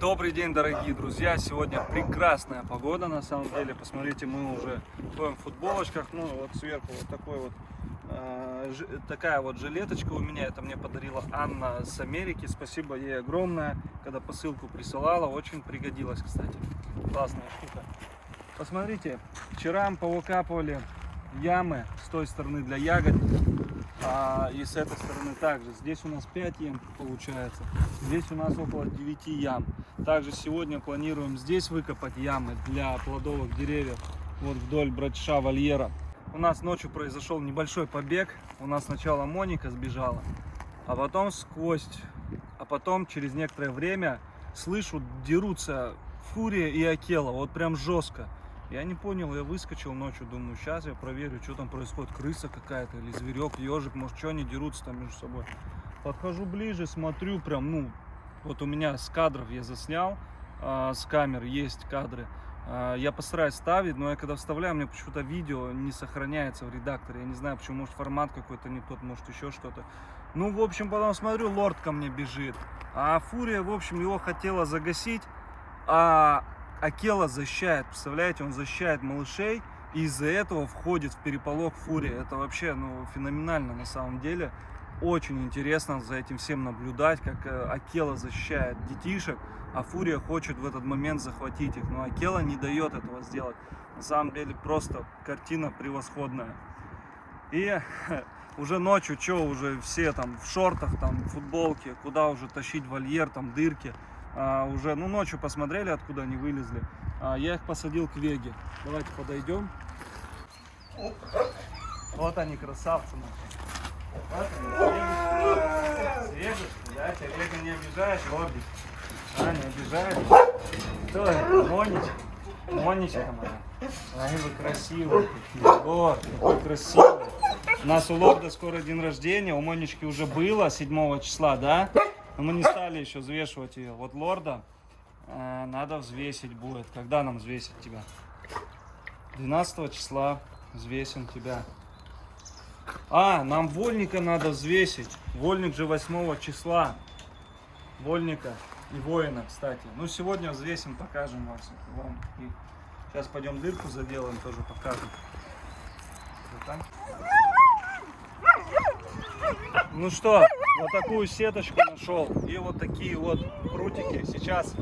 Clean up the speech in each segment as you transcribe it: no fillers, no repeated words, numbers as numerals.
Добрый день, дорогие друзья! Сегодня прекрасная погода, на самом деле. Посмотрите, мы уже ходим в футболочках. Ну, вот сверху вот такой вот такая вот жилеточка у меня. Это мне подарила Анна с Америки. Спасибо ей огромное, когда посылку присылала. Очень пригодилась, кстати. Классная штука. Посмотрите, вчера мы повыкапывали ямы с той стороны для ягод. И с этой стороны также. Здесь у нас 5 ям получается. Здесь у нас около 9 ям. Также сегодня планируем здесь выкопать ямы для плодовых деревьев. Вот вдоль братша вольера. У нас ночью произошел небольшой побег. У нас сначала Моника сбежала, а потом через некоторое время слышу, дерутся Фурия и Акела. Вот прям жестко. Я не понял, я выскочил ночью, думаю, сейчас я проверю, что там происходит, крыса какая-то или зверек, ежик, может, что они дерутся там между собой. Подхожу ближе, смотрю, прям, ну, вот у меня с кадров я заснял, с камер есть кадры. Я постараюсь ставить, но я когда вставляю, мне почему-то видео не сохраняется в редакторе. Я не знаю, почему, может, формат какой-то не тот, может, еще что-то. Ну, в общем, потом смотрю, лорд ко мне бежит. А Фурия, в общем, его хотела загасить, Акела защищает, представляете, он защищает малышей, и из-за этого входит в переполох Фурия. Это вообще, ну, феноменально на самом деле. Очень интересно за этим всем наблюдать, как Акела защищает детишек, а Фурия хочет в этот момент захватить их. Но Акела не дает этого сделать. На самом деле просто картина превосходная. И уже ночью, уже все там в шортах, там в футболке, куда уже тащить вольер, там дырки. Уже, ну, ночью посмотрели, откуда они вылезли. Я их посадил к Веге. Давайте подойдем. Вот они, красавцы. Вот они, свежишь, да, тебя Вега не обижает, лордик. Не обижает. Кто это? Монечка моя. Они вы красивые такие. Вот, какой красивый. У нас у лорда скоро день рождения, у Монечки уже было 7 числа, да? Но мы не стали еще взвешивать ее. Вот лорда надо взвесить будет. Когда нам взвесить тебя? 12 числа взвесим тебя. Нам вольника надо взвесить. Вольник же 8 числа. Вольника и воина, кстати. Ну, сегодня взвесим, покажем вам. И сейчас пойдем дырку заделаем, тоже покажем. Ну что, вот такую сеточку нашел и вот такие вот прутики. Сейчас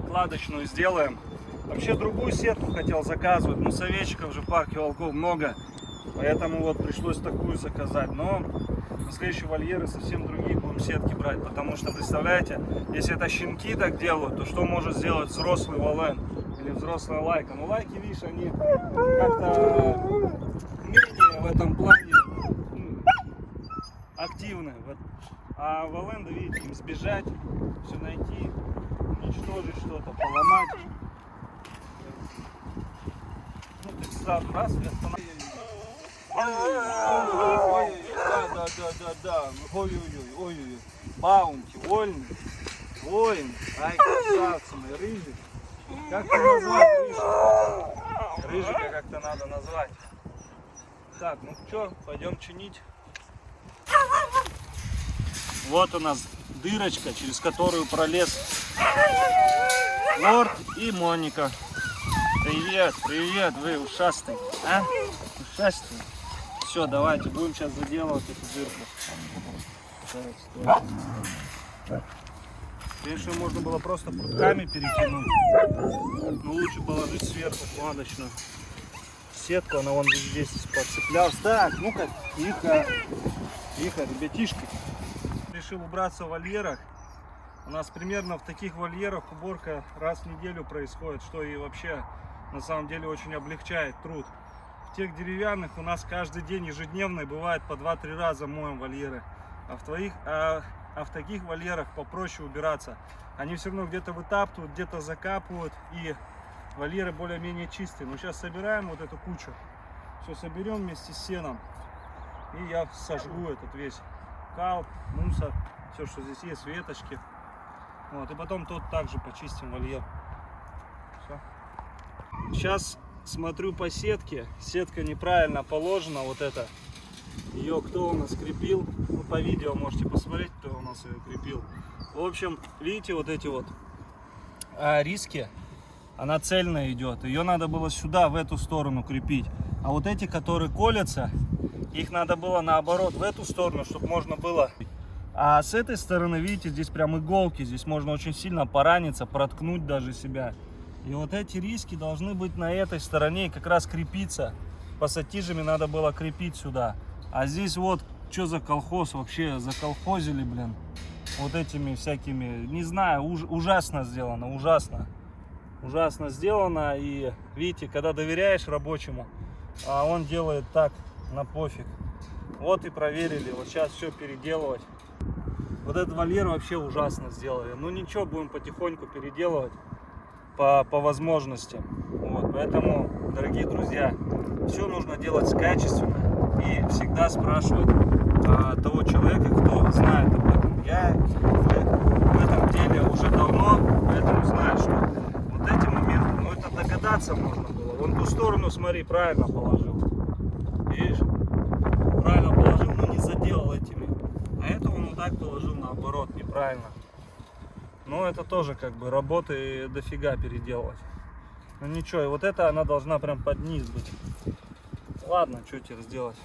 кладочную сделаем. Вообще другую сетку хотел заказывать, но советчиков же в парке волков много, поэтому вот пришлось такую заказать. Но на следующие вольеры совсем другие будем сетки брать, потому что, представляете, если это щенки так делают, то что может сделать взрослый волен или взрослая лайка? Ну, лайки, видишь, они как-то менее в этом плане активны. А Валенда, видите, им сбежать, все найти, уничтожить что-то, поломать. Ну, ты сразу раз и останавливаешься. Да. Ой-ой-ой. Баунти, вольный, воин. Ай, красавцы мои, рыжий. Как-то назвать рыжий? Рыжика как-то надо назвать. Так, ну что, пойдем чинить. Вот у нас дырочка, через которую пролез лорд и Моника. Привет, вы ушастые, ушастые. Все, давайте, будем сейчас заделывать эту дырку. Конечно, можно было просто прутками перетянуть, но лучше положить сверху кладочную сетку, она вон здесь подцеплялась. Так, ну-ка, тихо, ребятишки. Решил убраться в вольерах. У нас примерно в таких вольерах уборка раз в неделю происходит, что и вообще на самом деле очень облегчает труд. В тех деревянных у нас каждый день ежедневный бывает по 2-3 раза моем вольеры, а в таких вольерах попроще убираться. Они все равно где-то вытаптывают, где-то закапывают, и вольеры более-менее чистые. Но сейчас собираем вот эту кучу, все соберем вместе с сеном, и я сожгу этот весь кал, мусор, все, что здесь есть, веточки. Вот, и потом тут также почистим вольер. Все. Сейчас смотрю по сетке. Сетка неправильно положена, вот эта. Ее кто у нас крепил? Ну, по видео можете посмотреть, кто у нас ее крепил. В общем, видите, вот эти вот риски, она цельная идет. Ее надо было сюда, в эту сторону крепить. А вот эти, которые колятся, их надо было наоборот в эту сторону, чтобы можно было. А с этой стороны, видите, здесь прям иголки. Здесь можно очень сильно пораниться, проткнуть даже себя. И вот эти риски должны быть на этой стороне и как раз крепиться. Пассатижами надо было крепить сюда. А здесь вот, что за колхоз вообще, заколхозили, блин. Вот этими всякими, не знаю, ужасно сделано, ужасно. Ужасно сделано. И видите, когда доверяешь рабочему, а он делает так, на пофиг. Вот и проверили, вот сейчас все переделывать. Вот этот вольер вообще ужасно сделали. Ну ничего, будем потихоньку переделывать по возможности. Вот, поэтому, дорогие друзья, все нужно делать качественно и всегда спрашивать того человека, кто знает об этом. Я в этом деле уже давно, поэтому знаю, что вот эти моменты, ну это догадаться можно было. Вон ту сторону, смотри, правильно положил. Видишь? Правильно положил, но не задел этими. А это он вот так положил наоборот, неправильно. Но это тоже как бы работы дофига переделывать. Ну ничего, и вот это она должна прям под низ быть. Ладно, что теперь сделать.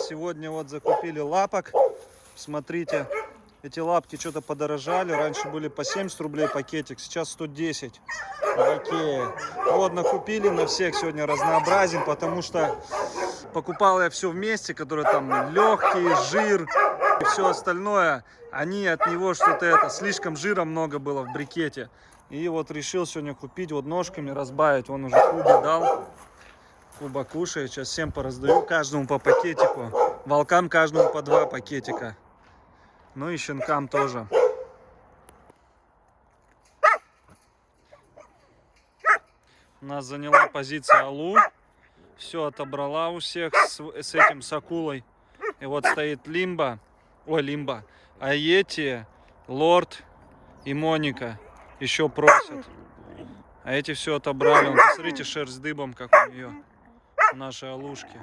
Сегодня вот закупили лапок. Смотрите, эти лапки что-то подорожали. Раньше были по 70 рублей пакетик, сейчас 110. Окей. Вот накупили на всех сегодня, разнообразим, потому что покупал я все вместе, которые там легкие, жир и все остальное. Они от него что-то это, слишком жира много было в брикете. И вот решил сегодня купить, вот ножками разбавить. Он уже Кубе дал. Куба кушает. Сейчас всем пораздаю, каждому по пакетику. Волкам каждому по 2 пакетика. Ну и щенкам тоже. У нас заняла позиция Алу. Все отобрала у всех с этим, с акулой. И вот стоит Лимба. Ой, Лимба. А эти, Лорд и Моника, еще просят. А эти все отобрали. Вон, посмотрите, шерсть дыбом, как у нее. У нашей Алушки.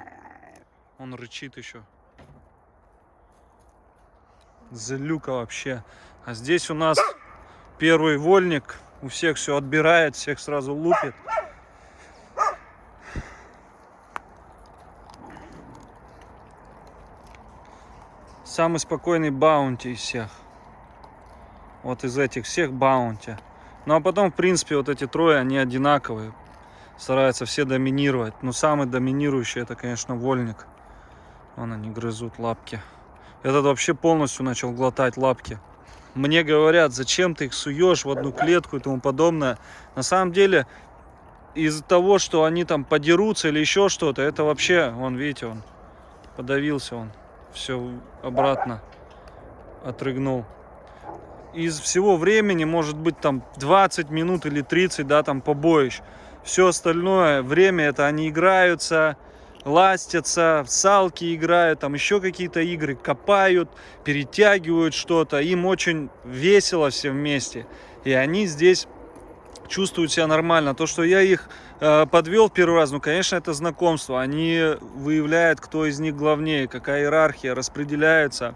Он рычит еще. Злюка вообще. А здесь у нас первый вольник. У всех все отбирает, всех сразу лупит. Самый спокойный баунти из всех. Вот из этих всех баунти. Ну а потом, в принципе, вот эти трое, они одинаковые. Стараются все доминировать. Но самый доминирующий, это, конечно, вольник. Вон они грызут лапки. Этот вообще полностью начал глотать лапки. Мне говорят, зачем ты их суешь в одну клетку и тому подобное. На самом деле, из-за того, что они там подерутся или еще что-то, это вообще, вон, видите, он подавился, он все обратно отрыгнул. Из всего времени, может быть, там 20 минут или 30, да, там побоищ. Все остальное время это они играются, ластятся, в салки играют, там еще какие-то игры, копают, перетягивают что-то. Им очень весело все вместе. И они здесь чувствуют себя нормально. То, что я их подвел первый раз, ну, конечно, это знакомство. Они выявляют, кто из них главнее, какая иерархия распределяется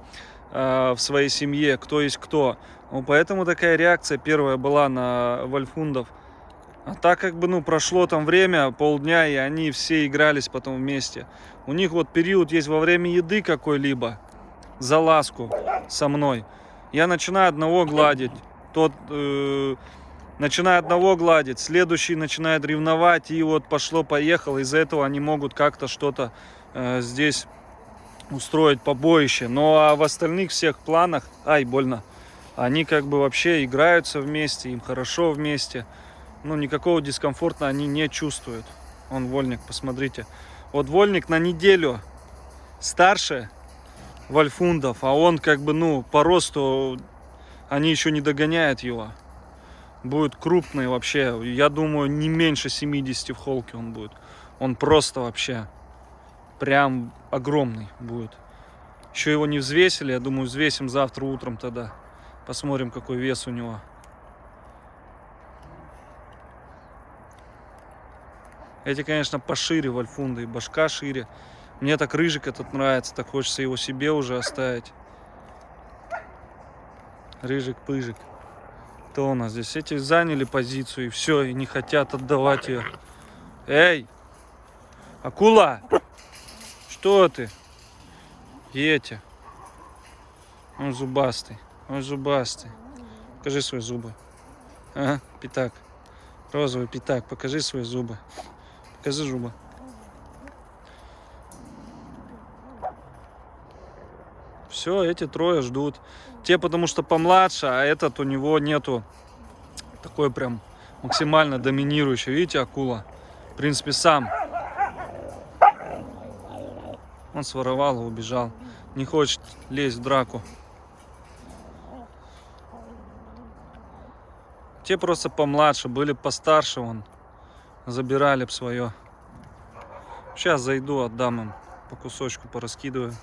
в своей семье, кто есть кто. Ну, поэтому такая реакция первая была на вольфундов. А так как бы, ну, прошло там время, полдня, и они все игрались потом вместе. У них вот период есть во время еды какой-либо, за ласку со мной. Я начинаю одного гладить, тот начинает одного гладить, следующий начинает ревновать, и вот пошло-поехало. Из-за этого они могут как-то что-то здесь устроить побоище. Ну а в остальных всех планах, ай, больно, они как бы вообще играются вместе, им хорошо вместе. Ну, никакого дискомфорта они не чувствуют. Он вольник, посмотрите. Вот вольник на неделю старше вольфундов, а он как бы, ну, по росту они еще не догоняют его. Будет крупный вообще. Я думаю, не меньше 70 в холке он будет. Он просто вообще прям огромный будет. Еще его не взвесили. Я думаю, взвесим завтра утром тогда. Посмотрим, какой вес у него. Эти, конечно, пошире вольфунды, и башка шире. Мне так рыжик этот нравится, так хочется его себе уже оставить. Рыжик-пыжик. Кто у нас здесь? Эти заняли позицию и все, и не хотят отдавать ее. Эй! Акула! Что ты? Етя. Он зубастый. Он зубастый. Покажи свои зубы. Ага, пятак. Розовый пятак. Покажи свои зубы. Покажи зубы. Все, эти трое ждут. Те потому что помладше, а этот у него нету такой прям максимально доминирующий. Видите, акула? В принципе, сам. Он своровал и убежал. Не хочет лезть в драку. Те просто помладше, были постарше, вон, забирали б свое. Сейчас зайду, отдам им по кусочку, пораскидываю.